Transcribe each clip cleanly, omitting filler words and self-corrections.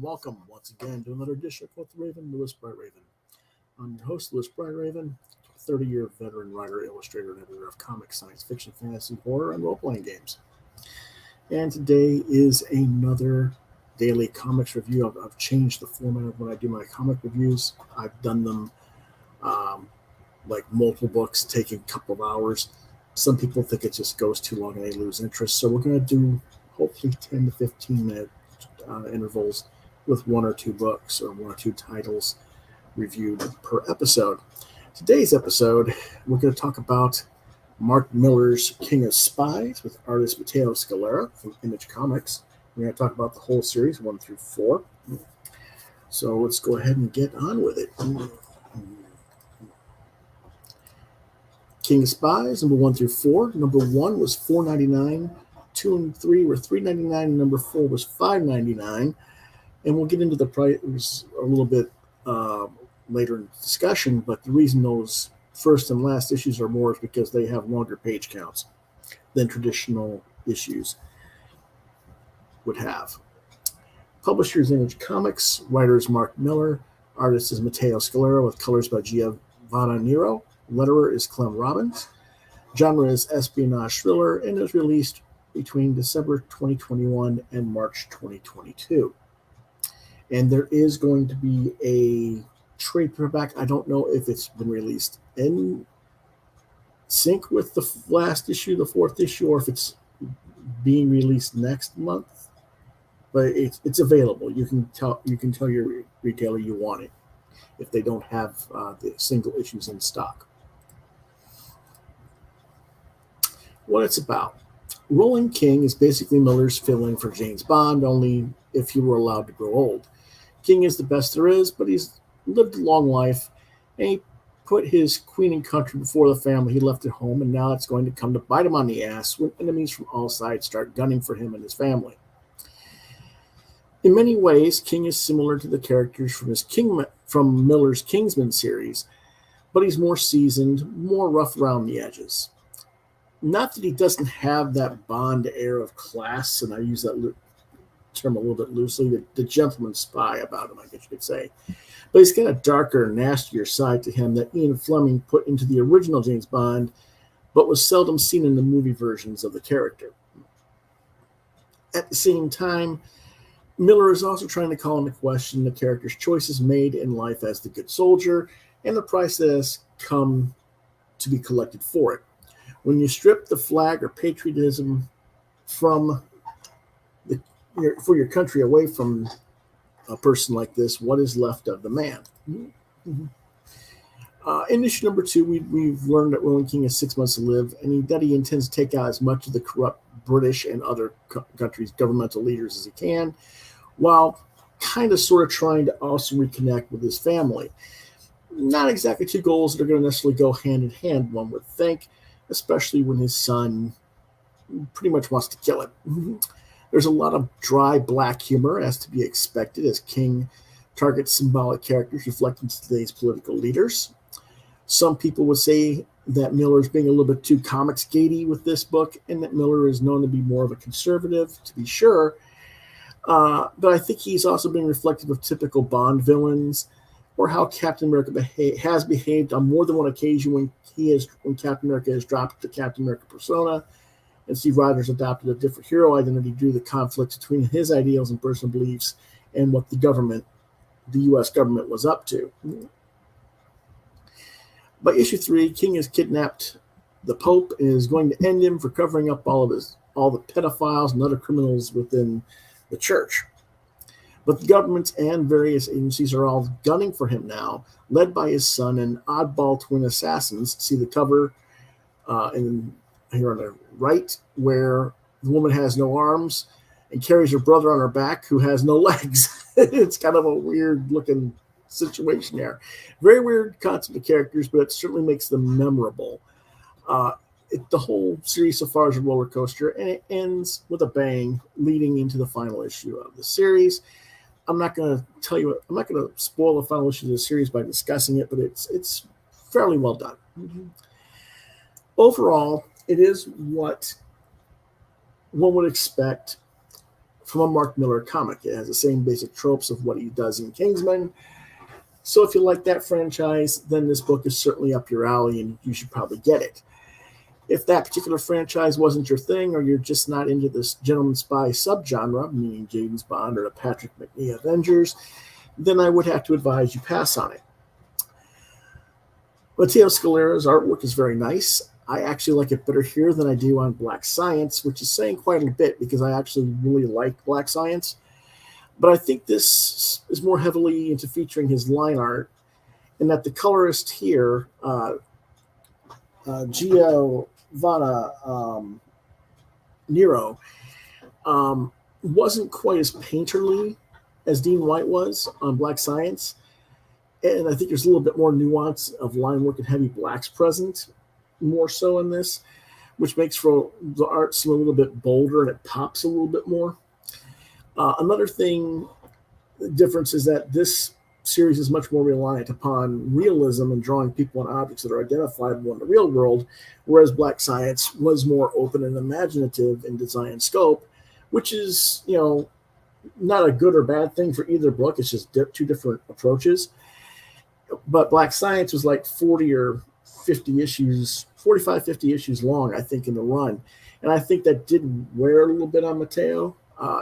Welcome once again to another edition of Quoth the Raven, Lewis Bright Raven. I'm your host, Lewis Bright Raven, 30-year veteran writer, illustrator, and editor of comics, science fiction, fantasy, horror, and role-playing games. And today is another daily comics review. I've changed the format of when I do my comic reviews. I've done them like multiple books, taking a couple of hours. Some people think it just goes too long and they lose interest. So we're going to do hopefully 10 to 15 minute intervals with one or two books or one or two titles reviewed per episode. Today's episode, we're going to talk about Mark Millar's King of Spies with artist Matteo Scalera from Image Comics. We're going to talk about the whole series, 1 through 4. So let's go ahead and get on with it. King of Spies, number 1 through 4. Number 1 was $4.99. 2 and 3 were $3.99, and number 4 was $5.99. And we'll get into the price a little bit later in the discussion, but the reason those first and last issues are more is because they have longer page counts than traditional issues would have. Publishers Image Comics, writer is Mark Millar, artist is Matteo Scalera with colors by Giovanna Nero, letterer is Clem Robbins, genre is espionage thriller, and is released between December 2021 and March 2022. And there is going to be a trade paperback. I don't know if it's been released in sync with the last issue, the 4th issue, or if it's being released next month. But it's available. You can tell your retailer you want it if they don't have the single issues in stock. What it's about. Rolling King is basically Millar's fill-in for James Bond, only if he were allowed to grow old. King is the best there is, but he's lived a long life, and he put his queen and country before the family he left at home, and now it's going to come to bite him on the ass when enemies from all sides start gunning for him and his family. In many ways, King is similar to the characters from Millar's Kingsman series, but he's more seasoned, more rough around the edges. Not that he doesn't have that Bond air of class, and I use that term a little bit loosely, the gentleman spy about him, I guess you could say. But he's got a darker, nastier side to him that Ian Fleming put into the original James Bond, but was seldom seen in the movie versions of the character. At the same time, Millar is also trying to call into question the character's choices made in life as the good soldier and the price that has come to be collected for it. When you strip the flag or patriotism for your country away from a person like this, what is left of the man? Mm-hmm. In issue number 2, we've learned that Rolling King has 6 months to live, and that he intends to take out as much of the corrupt British and other countries' governmental leaders as he can, while kind of sort of trying to also reconnect with his family. Not exactly two goals that are going to necessarily go hand in hand, one would think, especially when his son pretty much wants to kill him. There's a lot of dry black humor, as to be expected, as King targets symbolic characters reflecting today's political leaders. Some people would say that Millar is being a little bit too comics gatey with this book, and that Millar is known to be more of a conservative, to be sure. But I think he's also being reflective of typical Bond villains, or how Captain America has behaved on more than one occasion when Captain America has dropped the Captain America persona, and Steve Rogers adopted a different hero identity due to the conflict between his ideals and personal beliefs and what the U.S. government was up to. By issue 3, King has kidnapped the Pope and is going to end him for covering up all the pedophiles and other criminals within the church. But the governments and various agencies are all gunning for him now, led by his son and oddball twin assassins. See the cover in here on the right, where the woman has no arms and carries her brother on her back who has no legs. It's kind of a weird looking situation there. Very weird concept of characters, but it certainly makes them memorable. The whole series so far is a roller coaster, and it ends with a bang, leading into the final issue of the series. I'm not going to spoil the final issue of the series by discussing it, but it's fairly well done. Mm-hmm. Overall, it is what one would expect from a Mark Millar comic. It has the same basic tropes of what he does in Kingsman. So if you like that franchise, then this book is certainly up your alley, and you should probably get it. If that particular franchise wasn't your thing, or you're just not into this gentleman spy subgenre, meaning James Bond or the Patrick McNee Avengers, then I would have to advise you pass on it. Matteo Scalera's artwork is very nice. I actually like it better here than I do on Black Science, which is saying quite a bit because I actually really like Black Science. But I think this is more heavily into featuring his line art, and that the colorist here, Giovanna Nero, wasn't quite as painterly as Dean White was on Black Science. And I think there's a little bit more nuance of line work and heavy blacks present, more so in this, which makes for the art seem a little bit bolder and it pops a little bit more. Another difference is that this series is much more reliant upon realism and drawing people and objects that are identifiable in the real world, whereas Black Science was more open and imaginative in design and scope, which is, not a good or bad thing for either book. It's just two different approaches. But Black Science was like 45, 50 issues long, I think, in the run. And I think that did wear a little bit on Matteo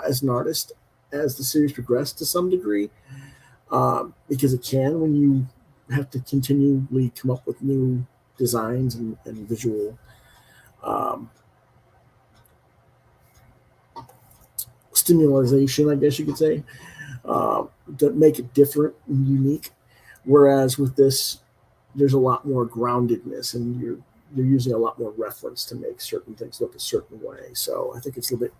as an artist as the series progressed to some degree, because it can when you have to continually come up with new designs and visual stimulation, I guess you could say, to make it different and unique. Whereas with this, there's a lot more groundedness, and you're using a lot more reference to make certain things look a certain way. So I think it's a little bit,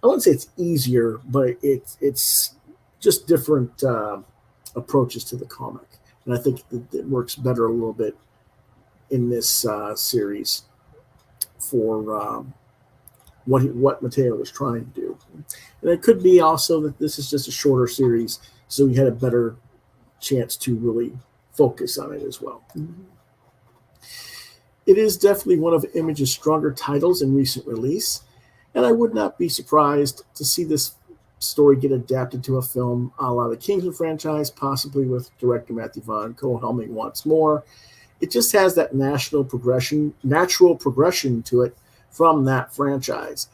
I wouldn't say it's easier, but it's just different approaches to the comic. And I think it works better a little bit in this series for what Matteo was trying to do. And it could be also that this is just a shorter series, so he had a better chance to really focus on it as well. Mm-hmm. It is definitely one of Image's stronger titles in recent release, and I would not be surprised to see this story get adapted to a film a la the Kingsman franchise, possibly with director Matthew Vaughn co-helming once more. It just has that natural progression to it from that franchise.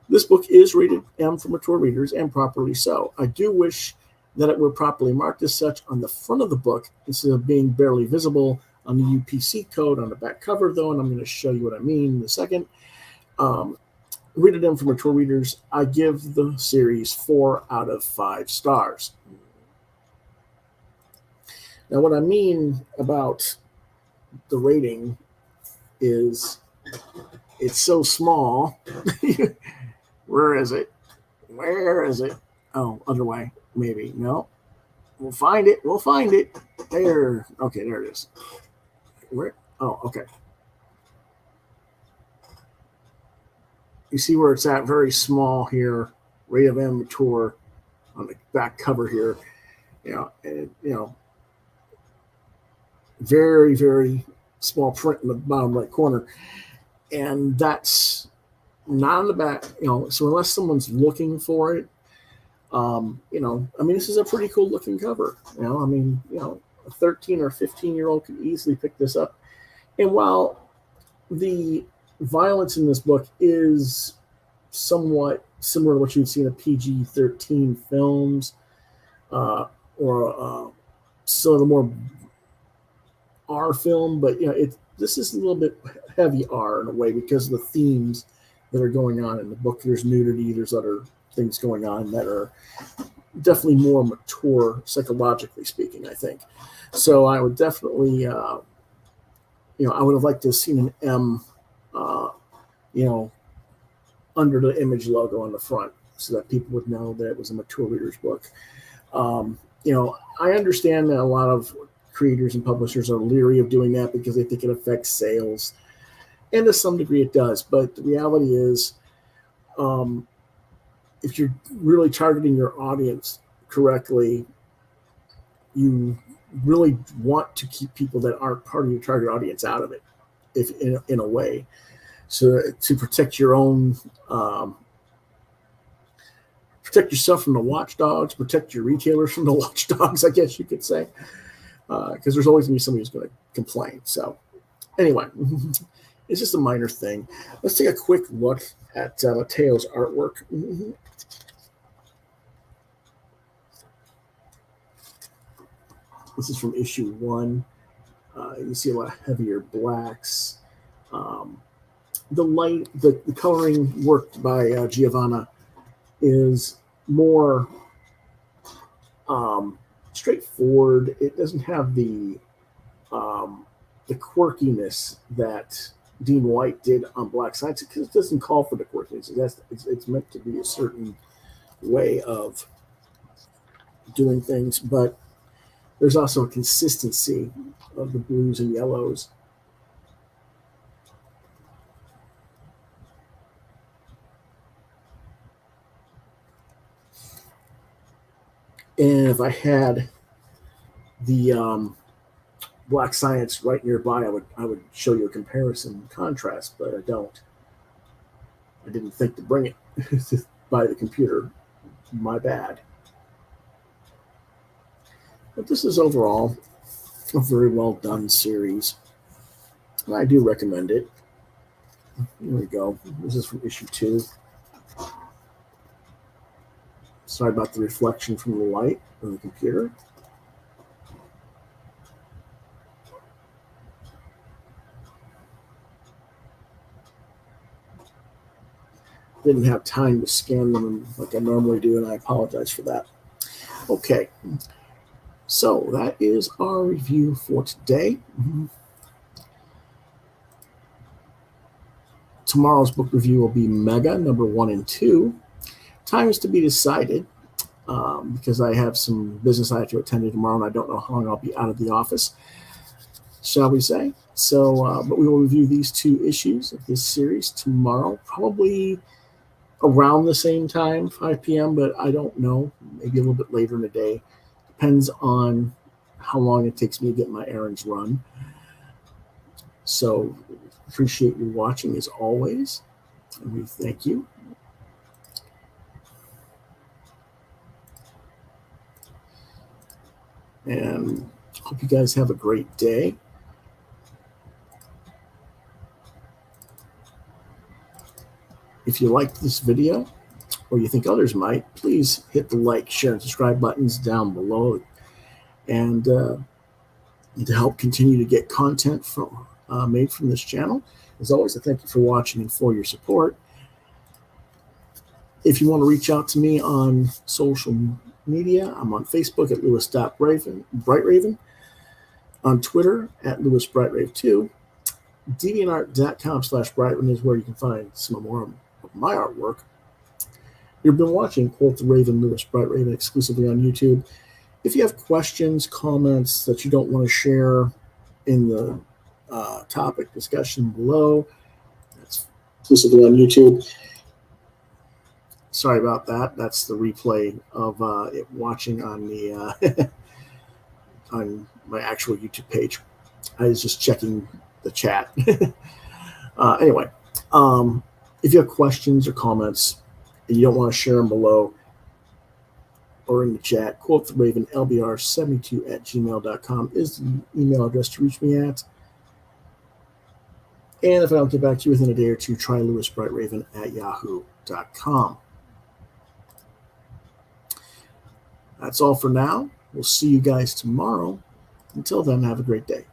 This book is rated M for mature readers, and properly so. I do wish that it were properly marked as such on the front of the book instead of being barely visible on the UPC code on the back cover, though, and I'm going to show you what I mean in a second. Rated M for mature readers, I give the series 4 out of 5 stars. Now, what I mean about the rating is it's so small. Where is it? Oh, other way. Maybe. No. We'll find it. There. Okay, there it is. Where? Oh, okay. You see where it's at? Very small here. Rate of M mature on the back cover here. Very, very small print in the bottom right corner. And that's not on the back, so unless someone's looking for it, this is a pretty cool looking cover. A 13 or 15-year-old could easily pick this up. And while the violence in this book is somewhat similar to what you'd see in a PG-13 films, or some of the more R film, but this is a little bit heavy R in a way because of the themes that are going on in the book. There's nudity, there's other things going on that are definitely more mature psychologically speaking, I think. So I would definitely, I would have liked to have seen an M, under the image logo on the front so that people would know that it was a mature reader's book. I understand that a lot of creators and publishers are leery of doing that because they think it affects sales. And to some degree it does. But the reality is, if you're really targeting your audience correctly, you really want to keep people that aren't part of your target audience out of it, if in a way. So to protect your own, protect yourself from the watchdogs, protect your retailers from the watchdogs, I guess you could say, because there's always going to be somebody who's going to complain. So anyway, it's just a minor thing. Let's take a quick look at Matteo's artwork. This is from issue 1. You see a lot of heavier blacks. The light, the coloring worked by Giovanna is more straightforward. It doesn't have the quirkiness that Dean White did on Black Science, because it doesn't call for the quirkiness. It's meant to be a certain way of doing things, but there's also a consistency of the blues and yellows. And if I had the Black Science right nearby, I would show you a comparison and contrast, but I don't. I didn't think to bring it by the computer. My bad. But this is overall a very well done series. And I do recommend it. Here we go. This is from issue 2. Sorry about the reflection from the light on the computer. Didn't have time to scan them like I normally do, and I apologize for that. Okay, so that is our review for today. Tomorrow's book review will be Mega number 1 and 2. Time is to be decided because I have some business I have to attend to tomorrow, and I don't know how long I'll be out of the office, shall we say. So, but we will review these 2 issues of this series tomorrow, probably around the same time, 5 p.m., but I don't know, maybe a little bit later in the day. Depends on how long it takes me to get my errands run. So appreciate you watching as always, and we thank you. And hope you guys have a great day. If you liked this video, or you think others might, please hit the like, share, and subscribe buttons down below. And to help continue to get content from made from this channel. As always, I thank you for watching and for your support. If you want to reach out to me on social media, I'm on Facebook at Lewis.BrightRaven, on Twitter at LewisBrightRave2. DeviantArt.com/Brightraven is where you can find some more of my artwork. You've been watching Quoth the Raven, Lewis Brightraven, exclusively on YouTube. If you have questions, comments that you don't want to share in the topic discussion below, that's exclusively on YouTube. Sorry about that. That's the replay of it watching on the on my actual YouTube page. I was just checking the chat. Anyway, if you have questions or comments and you don't want to share them below or in the chat, quotheravenlbr72@gmail.com is the email address to reach me at. And if I don't get back to you within a day or two, try lewisbrightraven@yahoo.com. That's all for now. We'll see you guys tomorrow. Until then, have a great day.